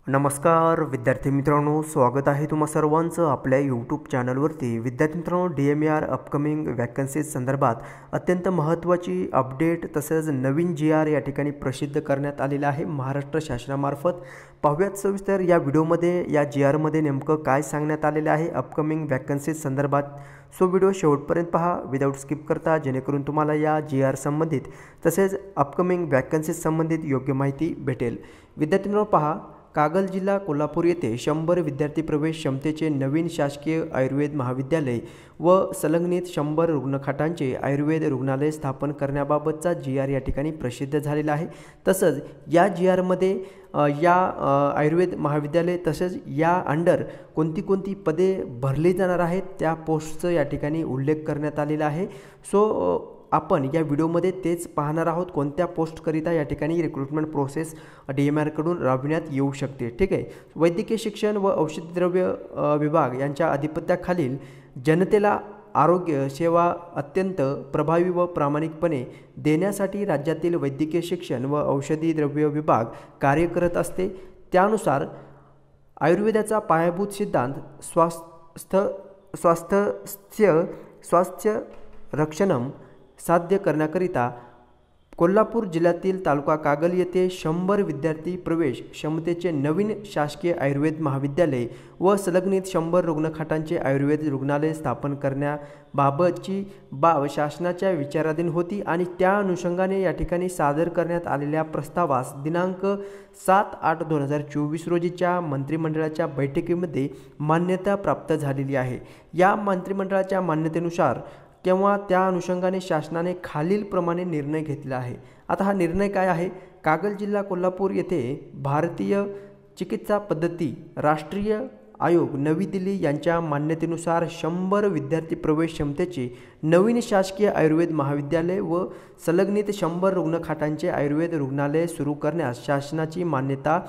नमस्कार विद्यार्थी मित्रांनो, स्वागत आहे तुम्हा सर्वांचं आपल्या यूट्यूब चॅनलवरती। विद्यार्थी मित्रांनो, DMAR अपकमिंग वॅकन्सीज संदर्भात अत्यंत महत्त्वाची अपडेट तसेच नवीन GR या ठिकाणी प्रसिद्ध करण्यात आलेला आहे महाराष्ट्र शासनामार्फत। पाहूयात सविस्तर या व्हिडिओमध्ये या GR मध्ये नेमकं काय सांगण्यात आलेलं आहे अपकमिंग वॅकन्सीज संदर्भात। सो व्हिडिओ शेवटपर्यंत पहा विदाउट स्किप करता, जेणेकरून तुम्हाला या GR संबंधित तसेच अपकमिंग वॅकन्सीज संबंधित योग्य माहिती भेटेल। विद्यार्थी मित्रांनो, पहा कागल जिल्हा कोल्हापूर येथे 100 विद्यार्थी प्रवेश क्षमतेचे नवीन शासकीय आयुर्वेद महाविद्यालय व संलग्नित 100 रुग्णखाटांचे आयुर्वेद रुग्णालय स्थापन करण्याबाबतचा GR या ठिकाणी प्रसिद्ध झालेला आहे। तसंच या GR मध्ये या आयुर्वेद महाविद्यालय तसेच या अंडर कोणती पदे भरली जाणार आहेत त्या पोस्टचा या ठिकाणी उल्लेख करण्यात आलेला आहे। सो आपण या व्हिडिओमध्ये तेच पाहणार आहोत, कोणत्या पोस्टकरिता या ठिकाणी रिक्रुटमेंट प्रोसेस DMAR कडून राबविण्यात येऊ शकते। ठीक आहे, वैद्यकीय शिक्षण व औषधी द्रव्य विभाग यांच्या अधिपत्याखालील जनतेला आरोग्य सेवा अत्यंत प्रभावी व प्रामाणिकपणे देण्यासाठी राज्यातील वैद्यकीय शिक्षण व औषधी द्रव्य विभाग कार्य करत असते। त्यानुसार आयुर्वेदाचा पायाभूत सिद्धांत स्वास्थ्य रक्षणम साध्य करण्याकरिता कोल्हापूर जिल्ह्यातील तालुका कागल येथे 100 विद्यार्थी प्रवेश क्षमतेचे नवीन शासकीय आयुर्वेद महाविद्यालय व संलग्नित 100 रुग्णखाटांचे आयुर्वेद रुग्णालय स्थापन करण्याबाबतची बाब शासनाच्या विचाराधीन होती आणि त्या अनुषंगाने या ठिकाणी सादर करण्यात आलेल्या प्रस्तावास दिनांक 7/8/2024 रोजीच्या मंत्रिमंडळाच्या बैठकीमध्ये मान्यता प्राप्त झालेली आहे। या मंत्रिमंडळाच्या मान्यतेनुसार किंवा त्या अनुषंगाने शासनाने खालीलप्रमाणे निर्णय घेतला आहे। आता हा निर्णय काय आहे? कागल जिल्हा कोल्हापूर येथे भारतीय चिकित्सा पद्धती राष्ट्रीय आयोग नवी दिल्ली यांच्या मान्यतेनुसार 100 विद्यार्थी प्रवेश क्षमतेचे नवीन शासकीय आयुर्वेद महाविद्यालय व संलग्नित 100 रुग्णखाटांचे आयुर्वेद रुग्णालय सुरू करण्यास शासनाची मान्यता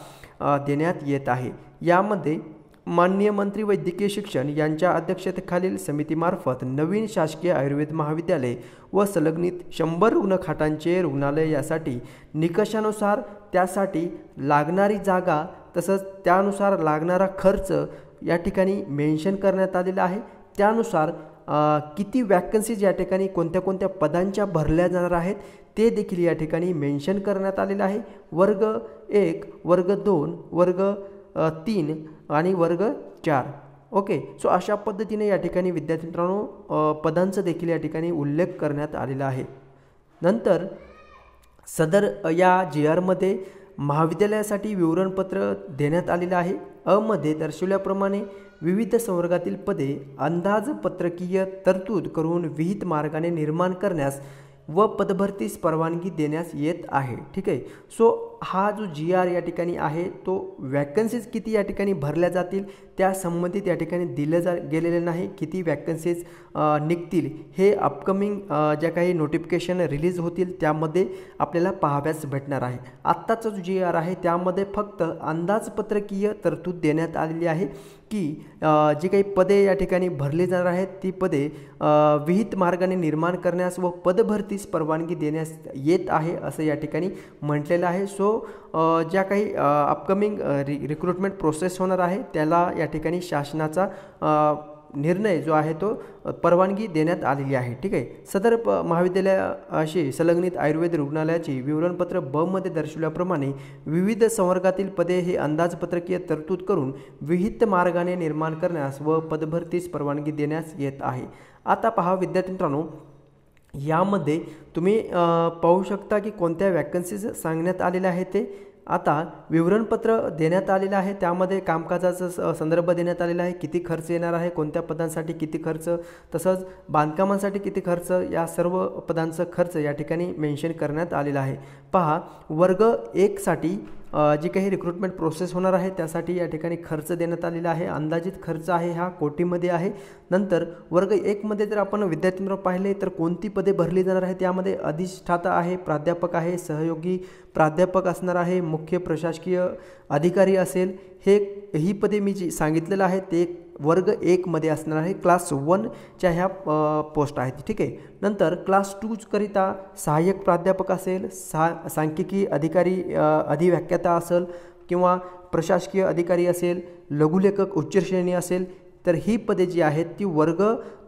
देण्यात येत आहे। यामध्ये माननीय मंत्री वैद्यकीय शिक्षण यांच्या अध्यक्षतेखालील समितीमार्फत नवीन शासकीय आयुर्वेद महाविद्यालय व संलग्नित 100 रुग्णखाटांचे रुग्णालय यासाठी निकषानुसार त्यासाठी लागणारी जागा तसंच त्यानुसार लागणारा खर्च या ठिकाणी मेन्शन करण्यात आलेला आहे। त्यानुसार किती वॅकन्सीज या ठिकाणी कोणत्या पदांच्या भरल्या जाणार आहेत ते देखील या ठिकाणी मेन्शन करण्यात आलेलं आहे। वर्ग 1, वर्ग 2, वर्ग 3 आणि वर्ग 4। ओके, सो अशा पद्धतीने या ठिकाणी विद्यार्थी मित्रांनो पदांचा देखील या ठिकाणी उल्लेख करण्यात आलेला आहे। नंतर सदर या GR मध्ये महाविद्यालयासाठी विवरणपत्र देण्यात आलेलं आहे। मध्ये दर्शवल्याप्रमाणे विविध संवर्गातील पदे अंदाजपत्रकीय तरतूद करून विहित मार्गाने निर्माण करण्यास व पदभरतीस परवानगी देण्यास येत आहे। ठीक आहे, सो हा जो GR या ठिकाणी आहे तो वॅकन्सीज किती या ठिकाणी भरल्या जातील त्या संबंधित या ठिकाणी दिलं गेलेले नाही। किती वॅकन्सीज निघतील हे अपकमिंग ज्या काही नोटिफिकेशन रिलीज होतील त्यामध्ये आपल्याला पाहाव्यास भेटणार आहे। आत्ताचा जो GR आहे त्यामध्ये फक्त अंदाजपत्रकीय तरतूद देण्यात आलेली आहे की जी काही पदे या ठिकाणी भरली जाणार आहेत ती पदे विहित मार्गाने निर्माण करण्यास व पदभरतीस परवानगी देण्यास येत आहे असं या ठिकाणी म्हटलेलं आहे। सो ज्या काही अपकमिंग रिक्रुटमेंट प्रोसेस होणार आहे त्याला या ठिकाणी शासनाचा निर्णय जो आहे तो परवानगी देण्यात आलेली आहे। ठीक आहे, सदर महाविद्यालयाशी संलग्नित आयुर्वेद रुग्णालयाची विवरणपत्र मध्ये दर्शवल्याप्रमाणे विविध संवर्गातील पदे हे अंदाजपत्रकीय तरतूद करून विहित मार्गाने निर्माण करण्यास व पदभरतीस परवानगी देण्यास येत आहे। आता पहा विद्यार्थी मित्रांनो, यामध्ये तुम्ही पाहू शकता की कोणत्या वॅकन्सीज सांगण्यात आलेल्या आहेत ते। आता विवरणपत्र देण्यात आलेलं आहे, त्यामध्ये कामकाजाचा संदर्भ देण्यात आलेला आहे, किती खर्च येणार आहे, कोणत्या पदांसाठी किती खर्च, तसंच बांधकामांसाठी किती खर्च, या सर्व पदांचा खर्च या ठिकाणी मेन्शन करण्यात आलेला आहे। पहा, वर्ग 1 साठी जी काही रिक्रुटमेंट प्रोसेस होणार आहे त्यासाठी या ठिकाणी खर्च देण्यात आलेला आहे। अंदाजित खर्च आहे हा कोटीमध्ये आहे। नंतर वर्ग 1 मध्ये जर आपण विद्यार्थ्यांना पाहिले तर कोणती पदे भरली जाणार आहेत त्यामध्ये अधिष्ठाता आहे, प्राध्यापक आहे, सहयोगी प्राध्यापक असणार आहे, मुख्य प्रशासकीय अधिकारी असेल। ही पदे मी जी सांगितलेलं आहे ते वर्ग 1 मध्ये असणार आहे। क्लास 1 च्या ह्या पोस्ट आहेत। ठीक आहे, नंतर क्लास 2 करिता सहाय्यक प्राध्यापक असेल, सांख्यिकी अधिकारी अधिव्याख्याता असेल, किंवा प्रशासकीय अधिकारी असेल, लघुलेखक उच्च श्रेणी असेल, तर ही पदे जी आहेत ती वर्ग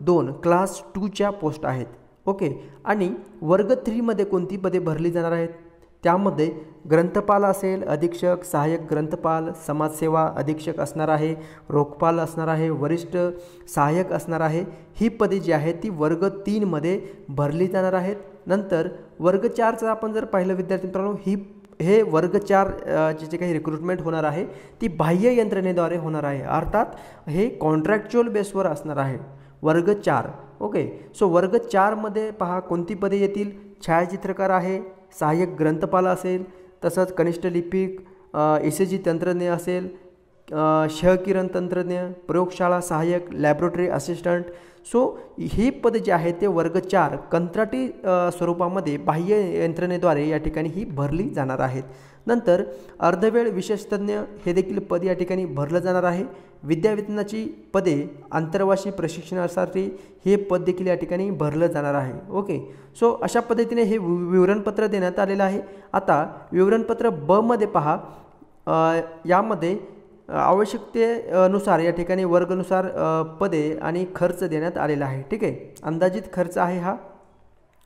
2 क्लास 2च्या पोस्ट आहेत. ओके. आणि वर्ग 3 मध्ये कोणती पदे भरली जाणार आहेत? त्यामध्ये ग्रंथपाल असेल, अधीक्षक, सहाय्यक ग्रंथपाल, समाजसेवा अधीक्षक असणार आहे, रोखपाल असणार आहे, वरिष्ठ सहाय्यक असणार आहे. ही पदे जी आहेत ती वर्ग 3 मध्ये भरली जाणार आहेत. नंतर वर्ग 4चं आपण जर पाहिलं विद्यार्थी मित्रांनो, हे वर्ग 4 जे काही रिक्रुटमेंट होणार आहे ती बाह्य यंत्रणेद्वारे होणार आहे. अर्थात हे कॉन्ट्रॅक्च्युअल बेसवर असणार आहे वर्ग 4. ओके. सो वर्ग 4 मध्ये पहा कोणती पदे येतील? छायाचित्रकार आहे, सहाय्यक ग्रंथपाल असेल, तसंच कनिष्ठ लिपिक, ECG तंत्रज्ञ असेल, क्षकिरण तंत्रज्ञ, प्रयोगशाळा सहाय्यक, लॅबोरेटरी असिस्टंट. सो ही पदे जी आहेत ते वर्ग 4 कंत्राटी स्वरूपामध्ये बाह्य यंत्रणेद्वारे या ठिकाणी ही भरली जाणार आहेत. नंतर अर्धवेळ विशेषतज्ञ हे देखील पद या ठिकाणी भरलं जाणार आहे. विद्यावेतनाची पदे आंतरवासी प्रशिक्षणासाठी हे पद देखील या ठिकाणी भरलं जाणार आहे. ओके. सो अशा पद्धतीने हे विवरणपत्र देण्यात आलेलं आहे. आता विवरणपत्र ब मध्ये पहा, यामध्ये आवश्यकतेनुसार या ठिकाणी वर्गनुसार पदे आणि खर्च देण्यात आलेला आहे. ठीक आहे. अंदाजित खर्च आहे हा.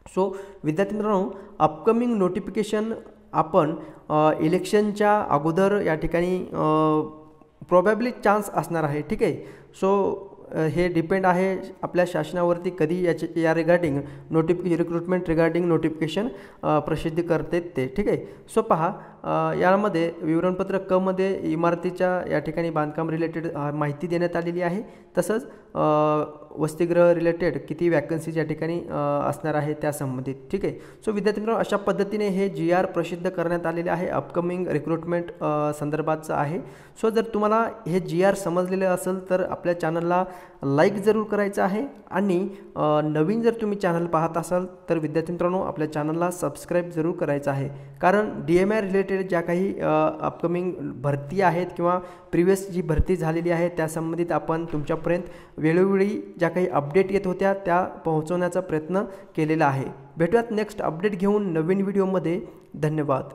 सो विद्यार्थी मित्रांनो, अपकमिंग नोटिफिकेशन आपण इलेक्शनच्या अगोदर या ठिकाणी प्रोबॅबली चान्स असणार आहे. ठीक आहे. सो हे डिपेंड आहे आपल्या शासनावरती कधी या रिगार्डिंग रिक्रुटमेंट रिगार्डिंग नोटिफिकेशन प्रसिद्ध करते ते. ठीक आहे. सो पहा, यामध्ये विवरणपत्र क मध्ये इमारतीच्या या ठिकाणी बांधकाम रिलेटेड माहिती देण्यात आलेली आहे. तसंच वसतिगृह रिलेटेड किती वॅकन्सीज या ठिकाणी असणार आहे त्या संबंधित. ठीक आहे. सो विद्यार्थी मित्रांनो, अशा पद्धतीने हे GR प्रसिद्ध करण्यात आलेले आहे. अपकमिंग रिक्रुटमेंट संदर्भाचं आहे. सो जर तुम्हाला हे GR समजलेलं असेल तर आपल्या चॅनलला लाईक जरूर करायचं आहे. आणि नवीन जर तुम्ही चॅनल पाहत असाल तर विद्यार्थी मित्रांनो, आपल्या चॅनलला सबस्क्राईब जरूर करायचं आहे. कारण DMI रिलेटेड ज्या काही अपकमिंग भरती आहेत किंवा प्रिव्हियस जी भरती झालेली आहे त्या संबंधित आपण तुमच्यापर्यंत वेळोवेळी ज्या काही अपडेट येत होत्या त्या पोहोचवण्याचा प्रयत्न केलेला आहे. भेटूयात नेक्स्ट अपडेट घेऊन नवीन व्हिडिओमध्ये. धन्यवाद.